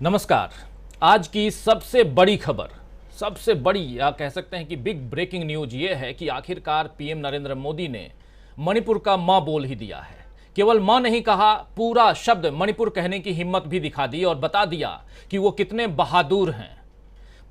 नमस्कार। आज की सबसे बड़ी खबर, सबसे बड़ी या कह सकते हैं कि बिग ब्रेकिंग न्यूज ये है कि आखिरकार पीएम नरेंद्र मोदी ने मणिपुर का मां बोल ही दिया है। केवल मां नहीं कहा, पूरा शब्द मणिपुर कहने की हिम्मत भी दिखा दी और बता दिया कि वो कितने बहादुर हैं।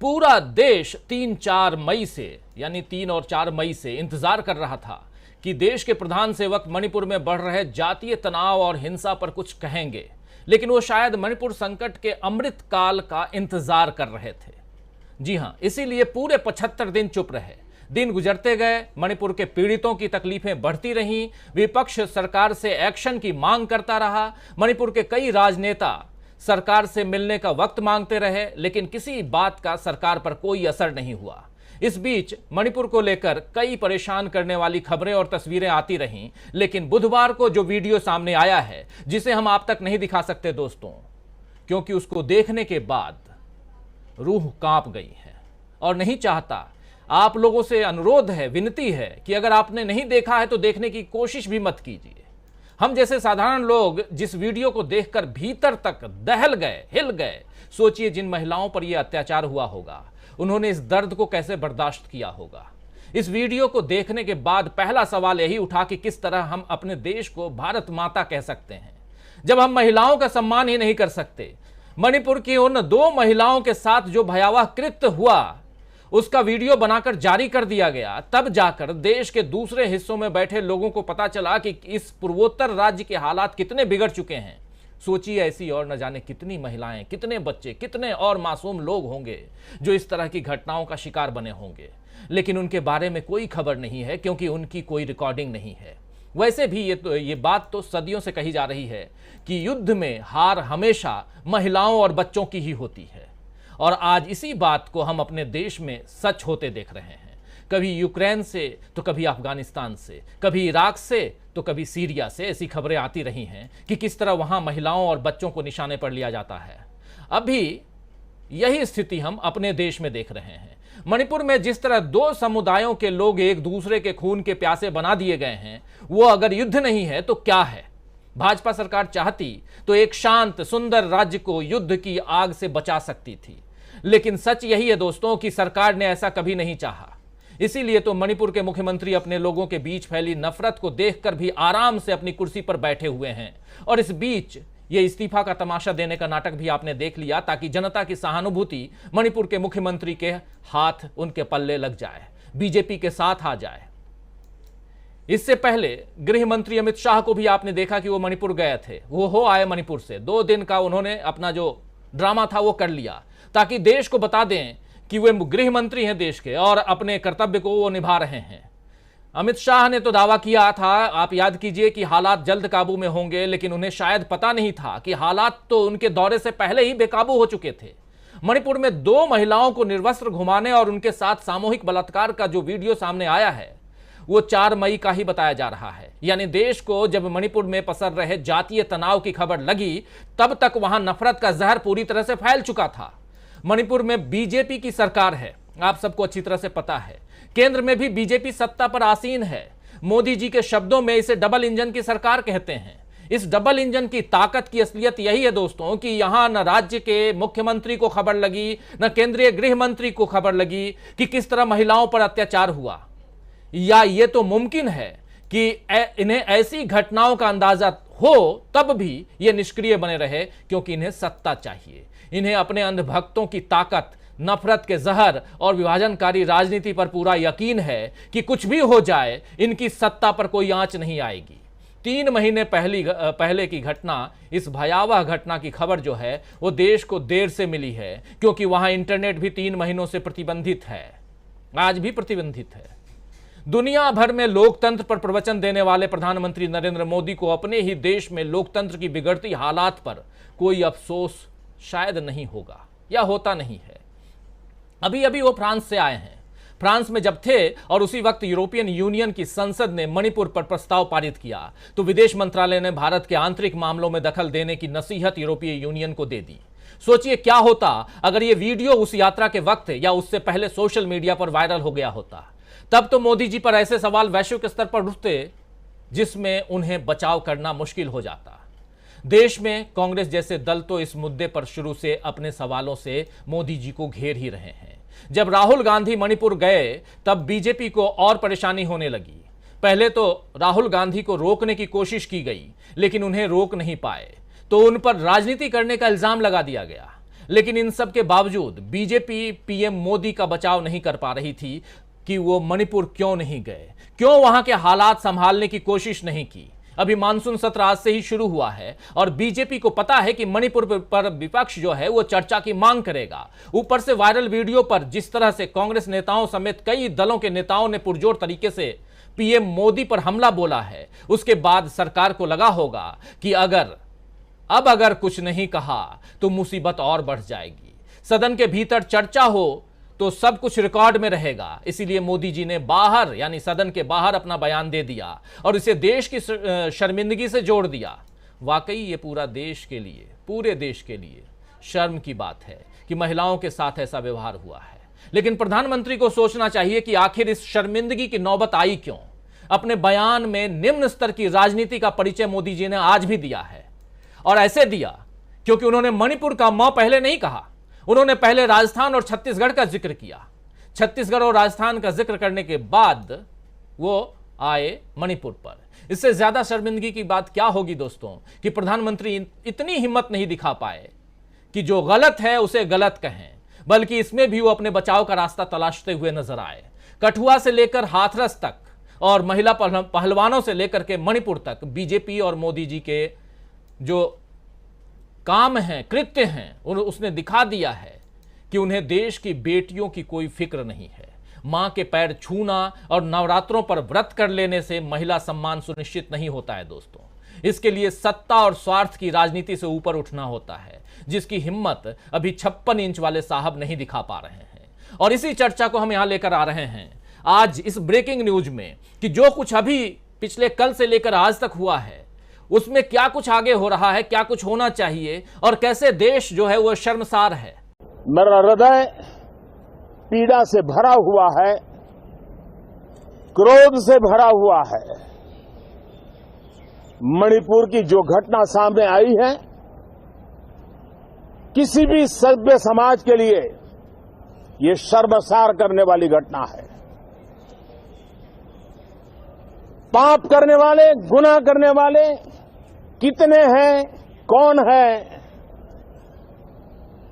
पूरा देश 3-4 मई से यानी 3 और 4 मई से इंतजार कर रहा था कि देश के प्रधान सेवक मणिपुर में बढ़ रहे जातीय तनाव और हिंसा पर कुछ कहेंगे, लेकिन वो शायद मणिपुर संकट के अमृत काल का इंतजार कर रहे थे। जी हां, इसीलिए पूरे 75 दिन चुप रहे। दिन गुजरते गए, मणिपुर के पीड़ितों की तकलीफें बढ़ती रहीं, विपक्ष सरकार से एक्शन की मांग करता रहा, मणिपुर के कई राजनेता सरकार से मिलने का वक्त मांगते रहे, लेकिन किसी बात का सरकार पर कोई असर नहीं हुआ। इस बीच मणिपुर को लेकर कई परेशान करने वाली खबरें और तस्वीरें आती रहीं, लेकिन बुधवार को जो वीडियो सामने आया है, जिसे हम आप तक नहीं दिखा सकते दोस्तों, क्योंकि उसको देखने के बाद रूह कांप गई है। और नहीं चाहता, आप लोगों से अनुरोध है, विनती है कि अगर आपने नहीं देखा है तो देखने की कोशिश भी मत कीजिए। हम जैसे साधारण लोग जिस वीडियो को देखकर भीतर तक दहल गए, हिल गए, सोचिए जिन महिलाओं पर यह अत्याचार हुआ होगा, उन्होंने इस दर्द को कैसे बर्दाश्त किया होगा। इस वीडियो को देखने के बाद पहला सवाल यही उठा कि किस तरह हम अपने देश को भारत माता कह सकते हैं, जब हम महिलाओं का सम्मान ही नहीं कर सकते। मणिपुर की उन 2 महिलाओं के साथ जो भयावह कृत्य हुआ, उसका वीडियो बनाकर जारी कर दिया गया, तब जाकर देश के दूसरे हिस्सों में बैठे लोगों को पता चला कि इस पूर्वोत्तर राज्य के हालात कितने बिगड़ चुके हैं। सोचिए, ऐसी और न जाने कितनी महिलाएं, कितने बच्चे, कितने और मासूम लोग होंगे जो इस तरह की घटनाओं का शिकार बने होंगे, लेकिन उनके बारे में कोई खबर नहीं है क्योंकि उनकी कोई रिकॉर्डिंग नहीं है। वैसे भी ये बात तो सदियों से कही जा रही है कि युद्ध में हार हमेशा महिलाओं और बच्चों की ही होती है, और आज इसी बात को हम अपने देश में सच होते देख रहे हैं। कभी यूक्रेन से तो कभी अफगानिस्तान से, कभी इराक से तो कभी सीरिया से ऐसी खबरें आती रही हैं कि किस तरह वहां महिलाओं और बच्चों को निशाने पर लिया जाता है। अभी यही स्थिति हम अपने देश में देख रहे हैं। मणिपुर में जिस तरह 2 समुदायों के लोग एक दूसरे के खून के प्यासे बना दिए गए हैं, वो अगर युद्ध नहीं है तो क्या है। भाजपा सरकार चाहती तो एक शांत सुंदर राज्य को युद्ध की आग से बचा सकती थी, लेकिन सच यही है दोस्तों कि सरकार ने ऐसा कभी नहीं चाहा। इसीलिए तो मणिपुर के मुख्यमंत्री अपने लोगों के बीच फैली नफरत को देखकर भी आराम से अपनी कुर्सी पर बैठे हुए हैं, और इस बीच ये इस्तीफा का तमाशा देने का नाटक भी आपने देख लिया, ताकि जनता की सहानुभूति मणिपुर के मुख्यमंत्री के हाथ उनके पल्ले लग जाए, बीजेपी के साथ आ जाए। इससे पहले गृह मंत्री अमित शाह को भी आपने देखा कि वो मणिपुर गए थे। वो हो आए मणिपुर से, 2 दिन का उन्होंने अपना जो ड्रामा था वो कर लिया, ताकि देश को बता दें कि वे गृह मंत्री हैं देश के और अपने कर्तव्य को वो निभा रहे हैं। अमित शाह ने तो दावा किया था, आप याद कीजिए, कि हालात जल्द काबू में होंगे, लेकिन उन्हें शायद पता नहीं था कि हालात तो उनके दौरे से पहले ही बेकाबू हो चुके थे। मणिपुर में 2 महिलाओं को निर्वस्त्र घुमाने और उनके साथ सामूहिक बलात्कार का जो वीडियो सामने आया है, वो 4 मई का ही बताया जा रहा है। यानी देश को जब मणिपुर में पसर रहे जातीय तनाव की खबर लगी, तब तक वहां नफरत का जहर पूरी तरह से फैल चुका था। मणिपुर में बीजेपी की सरकार है, आप सबको अच्छी तरह से पता है। केंद्र में भी बीजेपी सत्ता पर आसीन है। मोदी जी के शब्दों में इसे डबल इंजन की सरकार कहते हैं। इस डबल इंजन की ताकत की असलियत यही है दोस्तों कि यहां न राज्य के मुख्यमंत्री को खबर लगी, न केंद्रीय गृह मंत्री को खबर लगी कि किस तरह महिलाओं पर अत्याचार हुआ। या ये तो मुमकिन है कि इन्हें ऐसी घटनाओं का अंदाजा हो तब भी ये निष्क्रिय बने रहे, क्योंकि इन्हें सत्ता चाहिए। इन्हें अपने अंधभक्तों की ताकत, नफरत के जहर और विभाजनकारी राजनीति पर पूरा यकीन है कि कुछ भी हो जाए, इनकी सत्ता पर कोई आंच नहीं आएगी। 3 महीने पहले की घटना, इस भयावह घटना की खबर जो है वो देश को देर से मिली है, क्योंकि वहां इंटरनेट भी 3 महीनों से प्रतिबंधित है, आज भी प्रतिबंधित है। दुनिया भर में लोकतंत्र पर प्रवचन देने वाले प्रधानमंत्री नरेंद्र मोदी को अपने ही देश में लोकतंत्र की बिगड़ती हालात पर कोई अफसोस शायद नहीं होगा, या होता नहीं है। अभी अभी वो फ्रांस से आए हैं। फ्रांस में जब थे और उसी वक्त यूरोपियन यूनियन की संसद ने मणिपुर पर प्रस्ताव पारित किया, तो विदेश मंत्रालय ने भारत के आंतरिक मामलों में दखल देने की नसीहत यूरोपीय यूनियन को दे दी। सोचिए क्या होता अगर ये वीडियो उस यात्रा के वक्त या उससे पहले सोशल मीडिया पर वायरल हो गया होता। तब तो मोदी जी पर ऐसे सवाल वैश्विक स्तर पर उठते जिसमें उन्हें बचाव करना मुश्किल हो जाता। देश में कांग्रेस जैसे दल तो इस मुद्दे पर शुरू से अपने सवालों से मोदी जी को घेर ही रहे हैं। जब राहुल गांधी मणिपुर गए तब बीजेपी को और परेशानी होने लगी। पहले तो राहुल गांधी को रोकने की कोशिश की गई, लेकिन उन्हें रोक नहीं पाए, तो उन पर राजनीति करने का इल्जाम लगा दिया गया। लेकिन इन सब के बावजूद बीजेपी पीएम मोदी का बचाव नहीं कर पा रही थी कि वो मणिपुर क्यों नहीं गए, क्यों वहां के हालात संभालने की कोशिश नहीं की। अभी मानसून सत्र आज से ही शुरू हुआ है और बीजेपी को पता है कि मणिपुर पर विपक्ष जो है वो चर्चा की मांग करेगा। ऊपर से वायरल वीडियो पर जिस तरह से कांग्रेस नेताओं समेत कई दलों के नेताओं ने पुरजोर तरीके से पीएम मोदी पर हमला बोला है, उसके बाद सरकार को लगा होगा कि अगर कुछ नहीं कहा तो मुसीबत और बढ़ जाएगी। सदन के भीतर चर्चा हो तो सब कुछ रिकॉर्ड में रहेगा। इसीलिए मोदी जी ने बाहर यानी सदन के बाहर अपना बयान दे दिया और इसे देश की शर्मिंदगी से जोड़ दिया। वाकई ये पूरे देश के लिए शर्म की बात है कि महिलाओं के साथ ऐसा व्यवहार हुआ है। लेकिन प्रधानमंत्री को सोचना चाहिए कि आखिर इस शर्मिंदगी की नौबत आई क्यों। अपने बयान में निम्न स्तर की राजनीति का परिचय मोदी जी ने आज भी दिया है, और ऐसे दिया क्योंकि उन्होंने मणिपुर का म पहले नहीं कहा। उन्होंने पहले राजस्थान और छत्तीसगढ़ का जिक्र किया। छत्तीसगढ़ और राजस्थान का जिक्र करने के बाद वो आए मणिपुर पर। इससे ज्यादा शर्मिंदगी की बात क्या होगी दोस्तों कि प्रधानमंत्री इतनी हिम्मत नहीं दिखा पाए कि जो गलत है उसे गलत कहें, बल्कि इसमें भी वो अपने बचाव का रास्ता तलाशते हुए नजर आए। कठुआ से लेकर हाथरस तक और महिला पहलवानों से लेकर के मणिपुर तक बीजेपी और मोदी जी के जो काम हैं, कृत्य हैं, उसने दिखा दिया है कि उन्हें देश की बेटियों की कोई फिक्र नहीं है। मां के पैर छूना और नवरात्रों पर व्रत कर लेने से महिला सम्मान सुनिश्चित नहीं होता है दोस्तों। इसके लिए सत्ता और स्वार्थ की राजनीति से ऊपर उठना होता है, जिसकी हिम्मत अभी 56 इंच वाले साहब नहीं दिखा पा रहे हैं। और इसी चर्चा को हम यहां लेकर आ रहे हैं आज इस ब्रेकिंग न्यूज में कि जो कुछ अभी पिछले कल से लेकर आज तक हुआ है उसमें क्या कुछ आगे हो रहा है, क्या कुछ होना चाहिए और कैसे देश जो है वो शर्मसार है। मेरा हृदय पीड़ा से भरा हुआ है, क्रोध से भरा हुआ है। मणिपुर की जो घटना सामने आई है, किसी भी सभ्य समाज के लिए ये शर्मसार करने वाली घटना है। पाप करने वाले, गुनाह करने वाले कितने हैं, कौन है,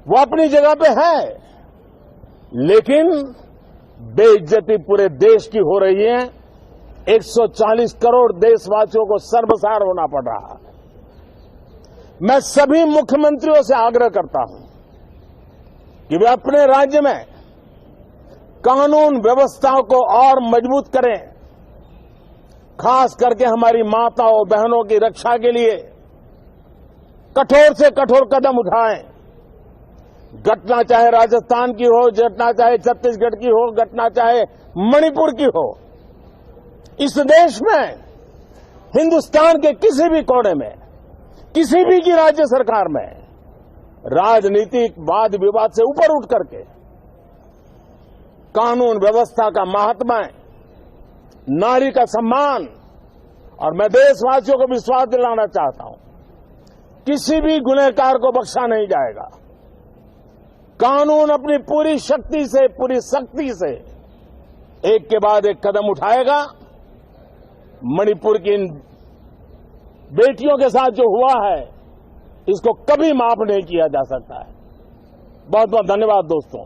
वो अपनी जगह पे है, लेकिन बेइज्जती पूरे देश की हो रही है। 140 करोड़ देशवासियों को शर्मसार होना पड़ रहा है। मैं सभी मुख्यमंत्रियों से आग्रह करता हूं कि वे अपने राज्य में कानून व्यवस्थाओं को और मजबूत करें, खास करके हमारी माताओं बहनों की रक्षा के लिए कठोर से कठोर कदम उठाएं। घटना चाहे राजस्थान की हो, घटना चाहे छत्तीसगढ़ की हो, घटना चाहे मणिपुर की हो, इस देश में हिंदुस्तान के किसी भी कोने में, किसी भी की राज्य सरकार में राजनीतिक वाद विवाद से ऊपर उठ करके कानून व्यवस्था का महात्म्य, नारी का सम्मान, और मैं देशवासियों को विश्वास दिलाना चाहता हूं, किसी भी गुनहगार को बख्शा नहीं जाएगा। कानून अपनी पूरी शक्ति से, पूरी सख्ती से एक के बाद एक कदम उठाएगा। मणिपुर की इन बेटियों के साथ जो हुआ है, इसको कभी माफ नहीं किया जा सकता है। बहुत बहुत धन्यवाद दोस्तों।